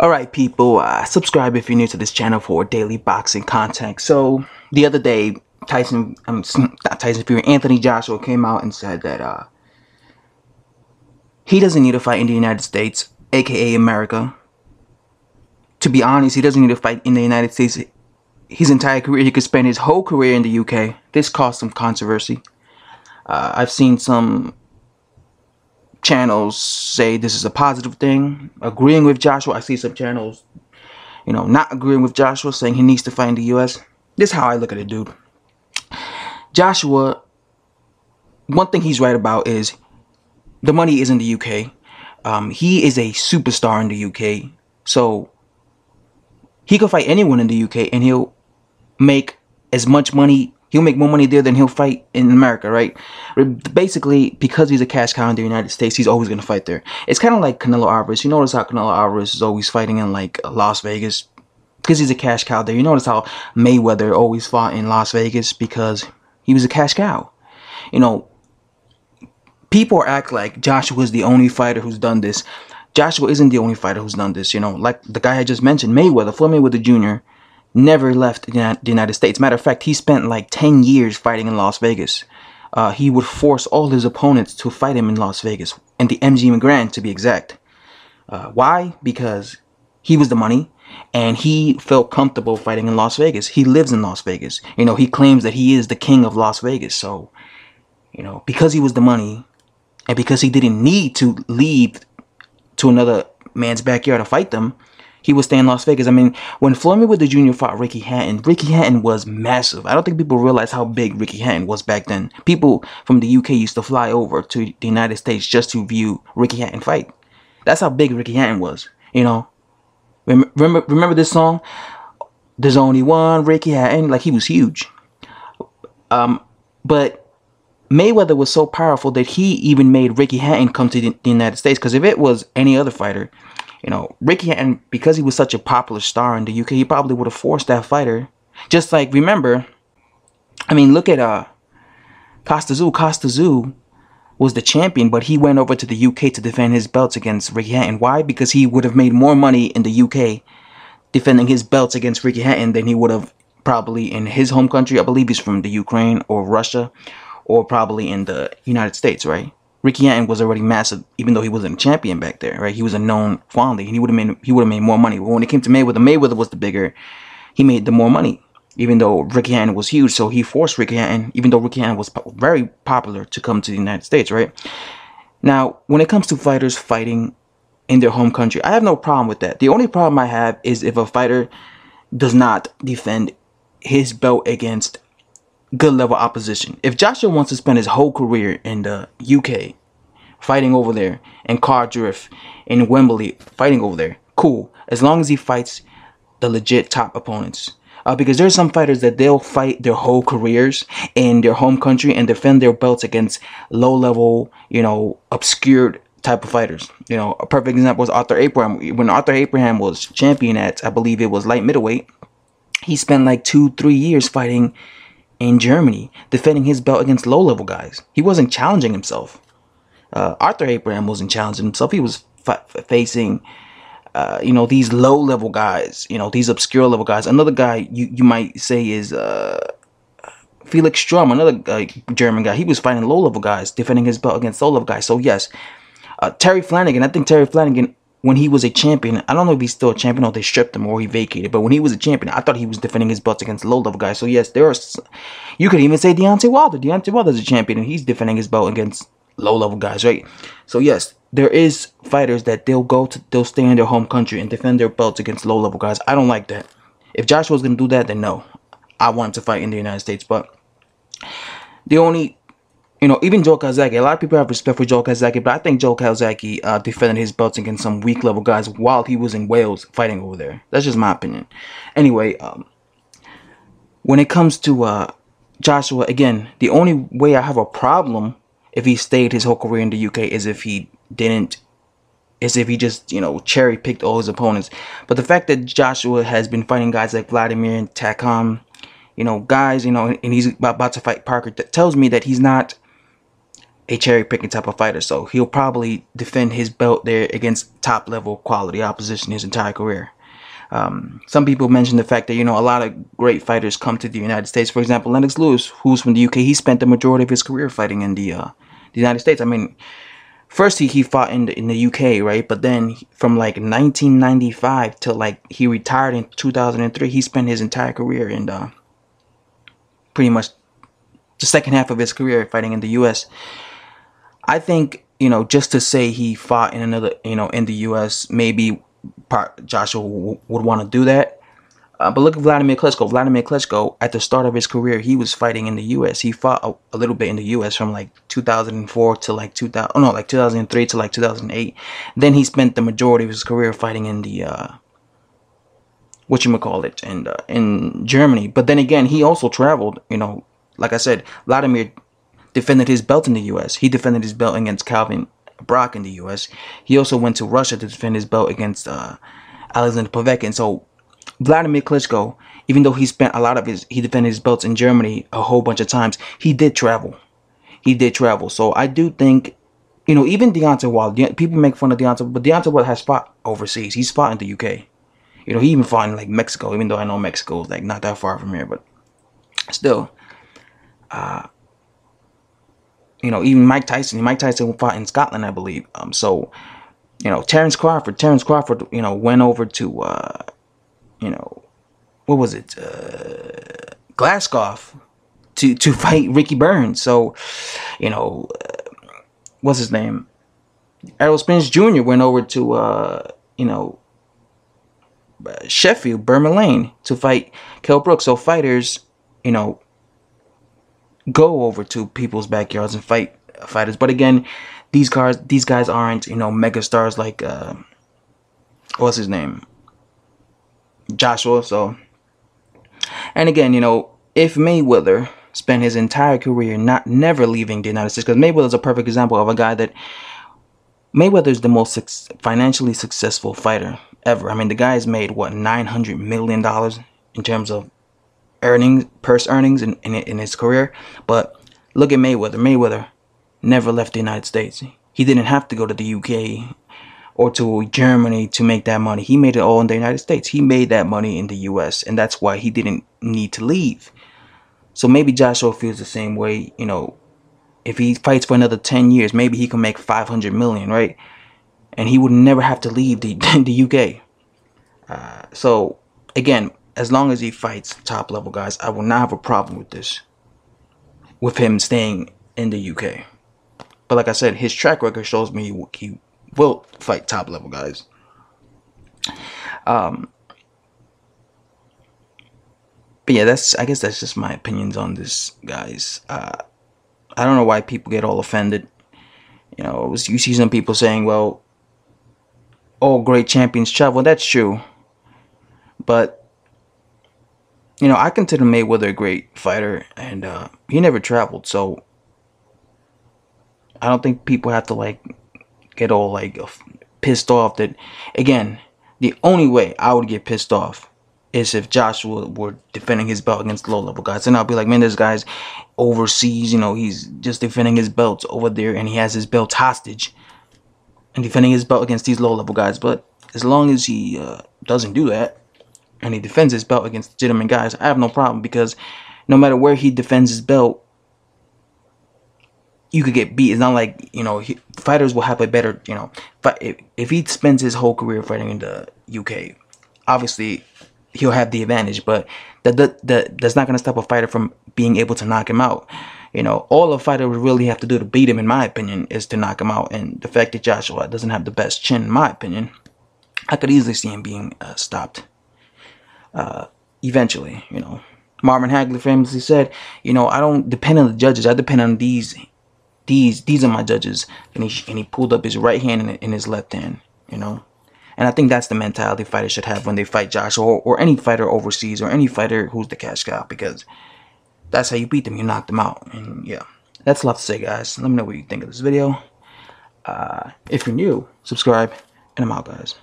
Alright people, subscribe if you're new to this channel for daily boxing content. So, the other day, not Tyson Fury, Anthony Joshua came out and said that he doesn't need to fight in the United States, aka America. To be honest, he doesn't need to fight in the United States. His entire career, he could spend his whole career in the UK. This caused some controversy. I've seen some channels say this is a positive thing, agreeing with Joshua. I see some channels, not agreeing with Joshua, saying he needs to fight in the US. This is how I look at it, dude. Joshua, one thing he's right about is the money is in the UK. He is a superstar in the UK, so he could fight anyone in the UK and he'll make as much money. He'll make more money there than he'll fight in America, right? Basically, because he's a cash cow in the United States, he's always going to fight there. It's kind of like Canelo Alvarez. You notice how Canelo Alvarez is always fighting in, like, Las Vegas because he's a cash cow there. You notice how Mayweather always fought in Las Vegas because he was a cash cow. People act like Joshua is the only fighter who's done this. Joshua isn't the only fighter who's done this. Like the guy I just mentioned, Mayweather, Floyd Mayweather Jr., never left the United States. Matter of fact, he spent like 10 years fighting in Las Vegas. He would force all his opponents to fight him in Las Vegas, in the MGM Grand to be exact. Why? Because he was the money, and he felt comfortable fighting in Las Vegas. He lives in Las Vegas. He claims that he is the king of Las Vegas. So, because he was the money, and because he didn't need to leave to another man's backyard to fight them, he would stay in Las Vegas. I mean, when Floyd Mayweather Jr. fought Ricky Hatton was massive. I don't think people realize how big Ricky Hatton was back then. People from the UK used to fly over to the United States just to view Ricky Hatton fight. That's how big Ricky Hatton was, Remember this song? There's only one Ricky Hatton. Like, he was huge. But Mayweather was so powerful that he even made Ricky Hatton come to the United States. Because if it was any other fighter, Ricky Hatton, because he was such a popular star in the UK, he probably would have forced that fighter. Just like, remember, look at Costa Tszyu. Costa Tszyu was the champion, but he went over to the UK to defend his belts against Ricky Hatton. Why? Because he would have made more money in the UK defending his belts against Ricky Hatton than he would have probably in his home country. I believe he's from the Ukraine or Russia, or probably in the United States, right? Ricky Hatton was already massive, even though he wasn't a champion back there, right? He was a known quantity, and he would have made more money. But when it came to Mayweather, Mayweather was the bigger. He made the more money, even though Ricky Hatton was huge. So he forced Ricky Hatton, even though Ricky Hatton was very popular, to come to the United States, right? Now, when it comes to fighters fighting in their home country, I have no problem with that. The only problem I have is if a fighter does not defend his belt against good level opposition. If Joshua wants to spend his whole career in the UK fighting over there, in Cardiff, in Wembley fighting over there, cool, as long as he fights the legit top opponents. Because there's some fighters that they'll fight their whole careers in their home country and defend their belts against low level, obscured type of fighters. A perfect example was Arthur Abraham. When Arthur Abraham was champion at, I believe it was light middleweight, he spent like 2-3 years fighting in Germany, defending his belt against low-level guys. He wasn't challenging himself. Arthur Abraham wasn't challenging himself. He was facing, these low-level guys, these obscure-level guys. Another guy you might say is Felix Strum, another German guy. He was fighting low-level guys, defending his belt against low-level guys. So, yes, Terry Flanagan, I think Terry Flanagan, when he was a champion, I don't know if he's still a champion or they stripped him or he vacated, but when he was a champion, I thought he was defending his belts against low-level guys. So yes, you could even say Deontay Wilder. Deontay Wilder's a champion and he's defending his belt against low-level guys, right? So yes, there is fighters that they'll stay in their home country and defend their belts against low-level guys. I don't like that. If Joshua's going to do that, then no. I want him to fight in the United States, but the only... even Joe Calzaghe, a lot of people have respect for Joe Calzaghe, but I think Joe Calzaghe defended his belts against some weak level guys while he was in Wales fighting over there. That's just my opinion. Anyway, when it comes to Joshua, again, the only way I have a problem if he stayed his whole career in the UK is if he just, cherry picked all his opponents. But the fact that Joshua has been fighting guys like Vladimir and Takam, guys, and he's about to fight Parker, that tells me that he's not a cherry picking type of fighter. So he'll probably defend his belt there against top level quality opposition his entire career. Some people mention the fact that, you know, a lot of great fighters come to the United States. For example, Lennox Lewis, who's from the UK, he spent the majority of his career fighting in the United States. I mean, first he fought in the UK, right? But then from like 1995 till like he retired in 2003, he spent his entire career in pretty much the second half of his career fighting in the US. I think, you know, just to say he fought in another, you know, in the US, maybe Joshua would want to do that. But look at Vladimir Klitschko. Vladimir Klitschko, at the start of his career, he was fighting in the U.S. He fought a little bit in the U.S. from like 2004 to like 2003 to like 2008. Then he spent the majority of his career fighting in the in Germany. But then again, he also traveled. You know, like I said, Vladimir defended his belt in the U.S. He defended his belt against Calvin Brock in the U.S. He also went to Russia to defend his belt against Alexander Povetkin. So Vladimir Klitschko, even though he spent a lot of he defended his belts in Germany a whole bunch of times, he did travel. So I do think, you know, even Deontay Wilder, people make fun of Deontay, but Deontay Wilder has fought overseas. He's fought in the UK. You know, he even fought in like Mexico, even though I know Mexico is like not that far from here, but still, you know, even Mike Tyson fought in Scotland, I believe. So, you know, Terence Crawford, you know, went over to, you know, what was it, Glasgow to fight Ricky Burns. So, you know, what's his name? Errol Spence Jr. went over to, you know, Sheffield, Burma Lane to fight Kell Brooks. So fighters, you know, go over to people's backyards and fight fighters. But again, these guys aren't, you know, mega stars like, what's his name? Joshua. So, and again, you know, if Mayweather spent his entire career never leaving the United States, because Mayweather's a perfect example of a guy that Mayweather is the most financially successful fighter ever. I mean, the guy's made what, $900 million in terms of purse earnings in his career. But look at Mayweather. Mayweather never left the United States. He didn't have to go to the UK or to Germany to make that money. He made it all in the United States. He made that money in the US, and that's why he didn't need to leave. So maybe Joshua feels the same way. You know, if he fights for another 10 years, maybe he can make 500 million, right? And he would never have to leave the UK. So again, as long as he fights top level guys, I will not have a problem with this, with him staying in the UK. But like I said, his track record shows me he will fight top level guys. But yeah, I guess that's just my opinions on this, guys. I don't know why people get all offended. You know, you see some people saying, well, all great champions travel. That's true. But, you know, I consider Mayweather a great fighter, and he never traveled. So I don't think people have to, like, get all, like, pissed off that, again, the only way I would get pissed off is if Joshua were defending his belt against low-level guys. And I'll be like, man, this guy's overseas, you know, he's just defending his belts over there, and he has his belt hostage and defending his belt against these low-level guys. But as long as he doesn't do that, and he defends his belt against legitimate guys, I have no problem, because no matter where he defends his belt, you could get beat. It's not like, you know, fighters will have a better, you know, but if he spends his whole career fighting in the UK, obviously he'll have the advantage, but that's not going to stop a fighter from being able to knock him out. You know, all a fighter would really have to do to beat him, in my opinion, is to knock him out. And the fact that Joshua doesn't have the best chin, in my opinion, I could easily see him being stopped eventually. You know, Marvin Hagler famously said, you know, I don't depend on the judges, I depend on these are my judges. And he pulled up his right hand and his left hand, you know. And I think that's the mentality fighters should have when they fight Joshua, or any fighter overseas, or any fighter who's the cash cow, because that's how you beat them. You knock them out. And yeah, that's a lot to say, guys. Let me know what you think of this video. If you're new, subscribe, and I'm out, guys.